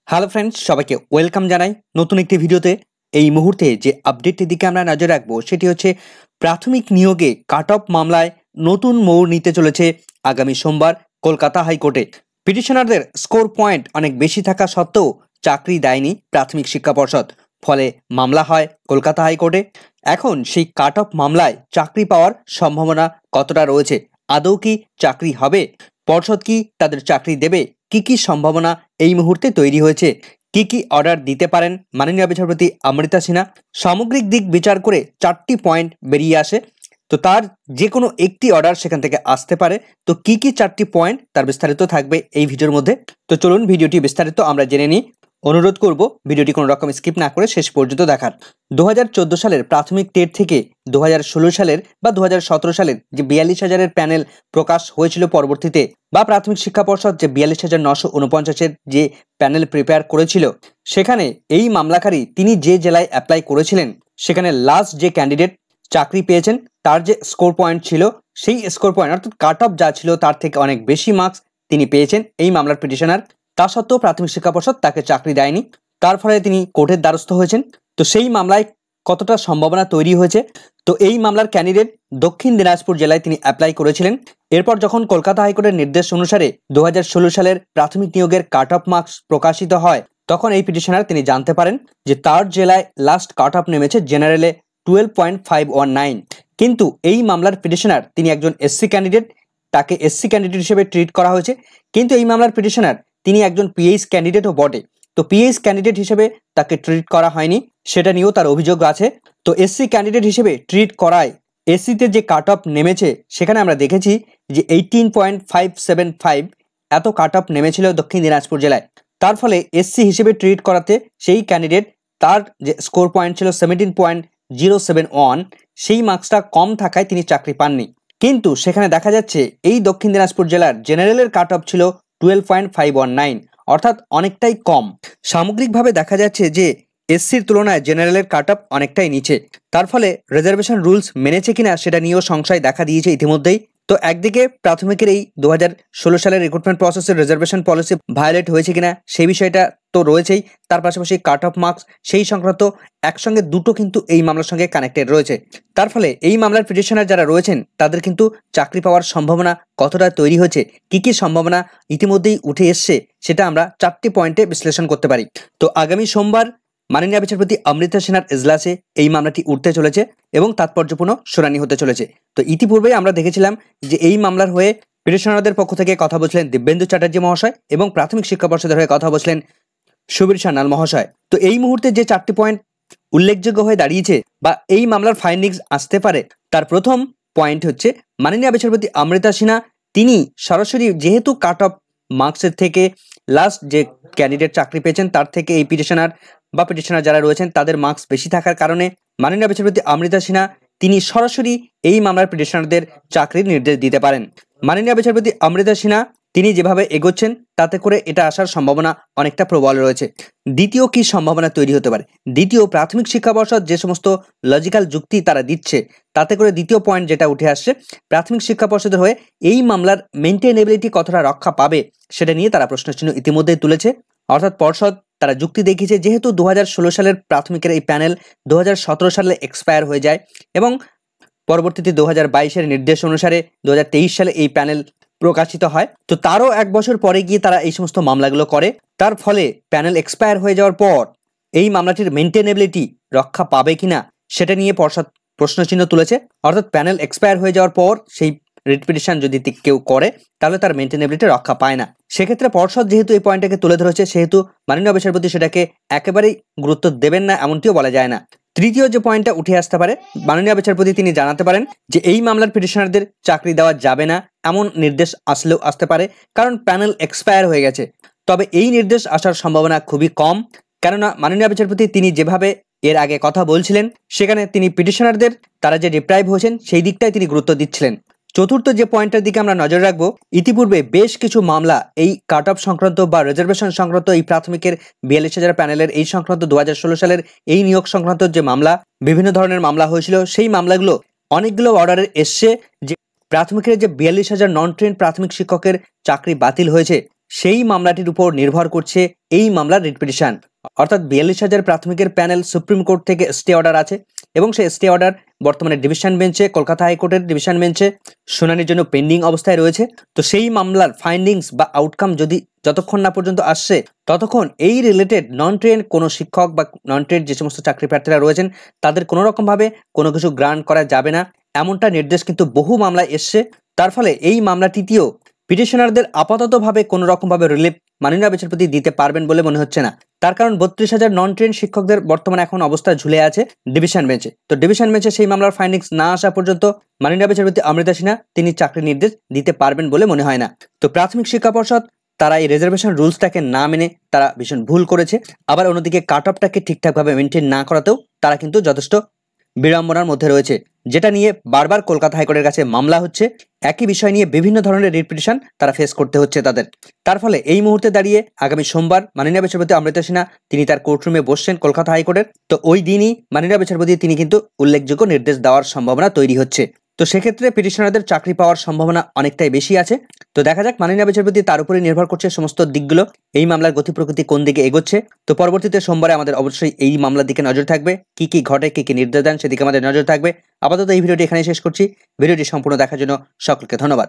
Hello friends, সবাইকে welcome জানাই নতুন একটি ভিডিওতে। এই মুহূর্তে যে আপডেটটির দিকে আমরা নজর রাখবো সেটি হচ্ছে প্রাথমিক নিয়োগে কাট অফ মামলায় নতুন মোড় নিতে চলেছে আগামী সোমবার কলকাতা হাইকোর্টে। পিটিশনারদের স্কোর পয়েন্ট অনেক বেশি থাকা সত্ত্বেও চাকরি দেয়নি প্রাথমিক শিক্ষা পর্ষদ, ফলে মামলা হয় কলকাতা হাইকোর্টে। এখন সেই কাট অফ মামলায় চাকরি পাওয়ার সম্ভাবনা কতটা রয়েছে? আদৌ কি চাকরি হবে? পর্ষদ কি তাদের চাকরি দেবে? কি সম্ভাবনা এই মুহূর্তে তৈরি হয়েছে? কি অর্ডার দিতে পারেন মাননীয় বিচারপতি অমৃতা সিনহা? সামগ্রিক দিক বিচার করে 4টি পয়েন্ট বেরিয়ে আসে, তো তার যে কোনো একটি অর্ডার সেখান থেকে আসতে পারে। তো কি 4টি পয়েন্ট তার বিস্তারিত থাকবে এই ভিডিওর মধ্যে। তো চলুন ভিডিওটি বিস্তারিত আমরা জেনে নিই। অনুরোধ করব ভিডিওটি কোনো রকম স্কিপ না করে শেষ পর্যন্ত দেখার। 2014 সালের প্রাথমিক টেট থেকে 2016 সালের বা 2017 সালের যে 42,000-এর প্যানেল প্রকাশ হয়েছিল পরবর্তীতে, বা প্রাথমিক শিক্ষা পর্ষদ যে 42,949-এর যে প্যানেল প্রিপেয়ার করেছিল, সেখানে এই মামলাকারী তিনি যে জেলায় অ্যাপ্লাই করেছিলেন সেখানে লাস্ট যে ক্যান্ডিডেট চাকরি পেয়েছেন তার যে স্কোর পয়েন্ট ছিল, সেই স্কোর পয়েন্ট অর্থাৎ কাট অফ যা ছিল তার থেকে অনেক বেশি মার্কস তিনি পেয়েছেন এই মামলার পিটিশনার। তা সত্ত্বেও প্রাথমিক শিক্ষা পর্ষদ তাকে চাকরি দেয়নি, তার ফলে তিনি কোর্টের দ্বারস্থ হয়েছেন। তো সেই মামলায় কতটা সম্ভাবনা তৈরি হয়েছে? তো এই মামলার ক্যান্ডিডেট দক্ষিণ দিনাজপুর জেলায় তিনি অ্যাপ্লাই করেছিলেন। এরপর যখন কলকাতা হাইকোর্টের নির্দেশ অনুসারে 2016 সালের প্রাথমিক নিয়োগের কাট অফ মার্কস প্রকাশিত হয়, তখন এই পিটিশনার তিনি জানতে পারেন যে তার জেলায় লাস্ট কাট অফ নেমেছে জেনারেলে 12.519। কিন্তু এই মামলার পিটিশনার তিনি একজন এসসি ক্যান্ডিডেট, তাকে এসসি ক্যান্ডিডেট হিসেবে ট্রিট করা হয়েছে। কিন্তু এই মামলার পিটিশনার তিনি একজন পিএইচ ক্যান্ডিডেটও বটে, তো পিএইচ ক্যান্ডিডেট হিসেবে তাকে ট্রিট করা হয়নি, সেটা নিয়েও তার অভিযোগ আছে। তো এসসি ক্যান্ডিডেট হিসেবে ট্রিট করায় এসসিতে যে কাট অফ নেমেছে সেখানে আমরা দেখেছি যে 18.575 এত কাট অফ নেমেছিল দক্ষিণ দিনাজপুর জেলায়। তার ফলে এসসি হিসেবে ট্রিট করাতে সেই ক্যান্ডিডেট তার যে স্কোর পয়েন্ট ছিল 17.071, সেই মার্কসটা কম থাকায় তিনি চাকরি পাননি। কিন্তু সেখানে দেখা যাচ্ছে এই দক্ষিণ দিনাজপুর জেলার জেনারেলের কাট অফ ছিল 12.519, অর্থাৎ অনেকটাই কম। সামগ্রিকভাবে দেখা যাচ্ছে যে এসসির তুলনায় জেনারেলের কাট অফ অনেকটাই নিচে। তার ফলে রিজার্ভেশন রুলস মেনেছে কিনা সেটা নিয়েও সংশয় দেখা দিয়েছে ইতিমধ্যেই। তো একদিকে প্রাথমিকের এই 2016 সালের রিক্রুটমেন্ট প্রসেসের রিজার্ভেশন পলিসি ভায়োলেট হয়েছে কিনা সেই বিষয়টা তো রয়েছেই, তার পাশাপাশি কাট অফ মার্কস সেই সংক্রান্ত একসঙ্গে দুটো কিন্তু এই মামলার সঙ্গে কানেক্টেড রয়েছে। তার ফলে এই মামলার পিটিশনার যারা রয়েছেন তাদের কিন্তু চাকরি পাওয়ার সম্ভাবনা কতটা তৈরি হয়েছে, কি সম্ভাবনা ইতিমধ্যেই উঠে এসছে, সেটা আমরা 4টি পয়েন্টে বিশ্লেষণ করতে পারি। তো আগামী সোমবার মাননীয় বিচারপতি অমৃতা সিনহার এজলাসে এই মামলাটি উঠতে চলেছে এবং তাৎপর্যপূর্ণ শুনানি হতে চলেছে। তো ইতিপূর্বেই আমরা দেখেছিলাম যে এই মামলার হয়ে পিটিশনারদের পক্ষ থেকে কথা বলছিলেন দিব্যেন্দু চ্যাটার্জি মহাশয় এবং প্রাথমিক শিক্ষা পর্ষদের হয়ে কথা বলছিলেন সুবীর সান্যাল মহাশয়। তো এই মুহূর্তে যে 4টি পয়েন্ট উল্লেখযোগ্য হয়ে দাঁড়িয়েছে বা এই মামলার ফাইন্ডিংস আসতে পারে, তার প্রথম পয়েন্ট হচ্ছে মাননীয় বিচারপতি অমৃতা সিনহা তিনি সরাসরি যেহেতু কাট অফ মার্কসের থেকে লাস্ট যে ক্যান্ডিডেট চাকরি পেয়েছেন তার থেকে এই পিটিশনার যারা রয়েছেন তাদের মার্কস বেশি থাকার কারণে মাননীয় বিচারপতি অমৃতা সিনহা তিনি সরাসরি এই মামলার পিটিশনারদের চাকরির নির্দেশ দিতে পারেন। মাননীয় বিচারপতি অমৃতা সিনহা তিনি যেভাবে এগোচ্ছেন তাতে করে এটা আসার সম্ভাবনা অনেকটা প্রবল রয়েছে। দ্বিতীয় কি সম্ভাবনা তৈরি হতে পারে? দ্বিতীয়, প্রাথমিক শিক্ষা পর্ষদ যে সমস্ত লজিক্যাল যুক্তি তারা দিচ্ছে তাতে করে দ্বিতীয় পয়েন্ট যেটা উঠে আসছে, প্রাথমিক শিক্ষা পর্ষদের হয়ে এই মামলার মেনটেনেবিলিটি কতটা রক্ষা পাবে সেটা নিয়ে তারা প্রশ্নচিহ্ন ইতিমধ্যেই তুলেছে। অর্থাৎ পর্ষদ তারা যুক্তি দেখিয়েছে যেহেতু 2016 সালের প্রাথমিকের এই প্যানেল 2017 সালে এক্সপায়ার হয়ে যায় এবং পরবর্তীতে 2022-এর নির্দেশ অনুসারে 2023 সালে এই প্যানেল প্রকাশিত হয়, তো তারও 1 বছর পরে গিয়ে তারা এই সমস্ত মামলাগুলো করে। তার ফলে প্যানেল এক্সপায়ার হয়ে যাওয়ার পর এই মামলাটির মেনটেনেবিলিটি রক্ষা পাবে কিনা সেটা নিয়ে পর্ষদ প্রশ্নচিহ্ন তুলেছে। অর্থাৎ প্যানেল এক্সপায়ার হয়ে যাওয়ার পর সেই রিট পিটিশন যদি কেউ করে তাহলে তার মেনটেনেবিলিটি রক্ষা পায় না। সেক্ষেত্রে পর্ষদ যেহেতু এই পয়েন্টটাকে তুলে ধরেছে সেহেতু মাননীয় বিচারপতি সেটাকে একেবারেই গুরুত্ব দেবেন না এমনটিও বলা যায় না। তৃতীয় যে পয়েন্টটা উঠে আসতে পারে, মাননীয় বিচারপতি তিনি জানাতে পারেন যে এই মামলার পিটিশনারদের চাকরি দেওয়া যাবে না এমন নির্দেশ আসলেও আসতে পারে, কারণ প্যানেল এক্সপায়ার হয়ে গেছে। তবে এই নির্দেশ আসার সম্ভাবনা খুবই কম, কেননা মাননীয় বিচারপতি তিনি যেভাবে এর আগে কথা বলছিলেন সেখানে তিনি পিটিশনারদের তারা যে ডিপ্রাইভ হয়েছেন সেই দিকটাই তিনি গুরুত্ব দিচ্ছিলেন। চতুর্থ যে পয়েন্টের দিকে আমরা নজর রাখবো, ইতিপূর্বে বেশ কিছু মামলা এই কাট অফ সংক্রান্ত বা রিজার্ভেশন সংক্রান্ত এই প্রাথমিকের 42,000 প্যানেলের এই সংক্রান্ত 2016 সালের এই নিয়োগ সংক্রান্ত যে মামলা, বিভিন্ন ধরনের মামলা হয়েছিল, সেই মামলাগুলো অনেকগুলো অর্ডারে এসছে যে প্রাথমিকের যে 42,000 নন ট্রেন্ড প্রাথমিক শিক্ষকের চাকরি বাতিল হয়েছে সেই মামলাটির উপর নির্ভর করছে এই মামলার রিট পিটিশন। অর্থাৎ 42,000 প্রাথমিকের প্যানেল সুপ্রিম কোর্ট থেকে স্টে অর্ডার আছে এবং সেই স্টে অর্ডার বর্তমানে ডিভিশন বেঞ্চে, কলকাতা হাইকোর্টের ডিভিশন বেঞ্চে শুনানির জন্য পেন্ডিং অবস্থায় রয়েছে। তো সেই মামলার ফাইন্ডিংস বা আউটকাম যতক্ষণ না পর্যন্ত আসছে ততক্ষণ এই রিলেটেড নন ট্রেন কোনো শিক্ষক বা নন ট্রেন যে সমস্ত চাকরি প্রার্থীরা রয়েছেন তাদের কোনো রকমভাবে কোনো কিছু গ্রান্ট করা যাবে না, এমনটা নির্দেশ কিন্তু বহু মামলায় এসছে। তার ফলে এই মামলাটিতেও পিটিশনারদের আপাততভাবে কোনো রকমভাবে রিলিফ মাননীয় বিচারপতি দিতে পারবেন বলে মনে হচ্ছে না। তার কারণ 32,000 নন ট্রেন শিক্ষকদের বর্তমানে এখন অবস্থা ঝুলে আছে ডিভিশন বেঞ্চে। তো ডিভিশন বেঞ্চে সেই মামলার ফাইন্ডিংস না আসা পর্যন্ত মাননীয় বিচারপতি অমৃতা সিনহা তিনি চাকরি নির্দেশ দিতে পারবেন বলে মনে হয় না। তো প্রাথমিক শিক্ষা পর্ষদ তারা এই রিজার্ভেশন রুলসটাকে না মেনে তারা ভীষণ ভুল করেছে। আবার অন্যদিকে কাট অফটাকে ঠিকঠাকভাবে মেনটেন না করাতেও তারা কিন্তু যথেষ্ট বিড়ম্বনার মধ্যে রয়েছে, যেটা নিয়ে বারবার কলকাতা হাইকোর্টের কাছে মামলা হচ্ছে। একই বিষয় নিয়ে বিভিন্ন ধরনের রিট পিটিশন তারা ফেস করতে হচ্ছে তাদের। তার ফলে এই মুহূর্তে দাঁড়িয়ে আগামী সোমবার মাননীয় বিচারপতি অমৃতা সিনহা তিনি তার কোর্টরুমে বসছেন কলকাতা হাইকোর্টের। তো ওই দিনই মাননীয় বিচারপতি তিনি কিন্তু উল্লেখযোগ্য নির্দেশ দেওয়ার সম্ভাবনা তৈরি হচ্ছে। তো সেক্ষেত্রে পিটিশনারদের চাকরি পাওয়ার সম্ভাবনা অনেকটাই বেশি আছে। তো দেখা যাক মাননীয় বিচারপতি তার উপরে নির্ভর করছে সমস্ত দিকগুলো, এই মামলার গতি প্রকৃতি কোন দিকে এগোচ্ছে। তো পরবর্তীতে সোমবারে আমাদের অবশ্যই এই মামলার দিকে নজর থাকবে, কি কি ঘটে, কি কি নির্দেশ দেন সেদিকে আমাদের নজর থাকবে। আপাতত এই ভিডিওটি এখানে শেষ করছি। ভিডিওটি সম্পূর্ণ দেখার জন্য সকলকে ধন্যবাদ।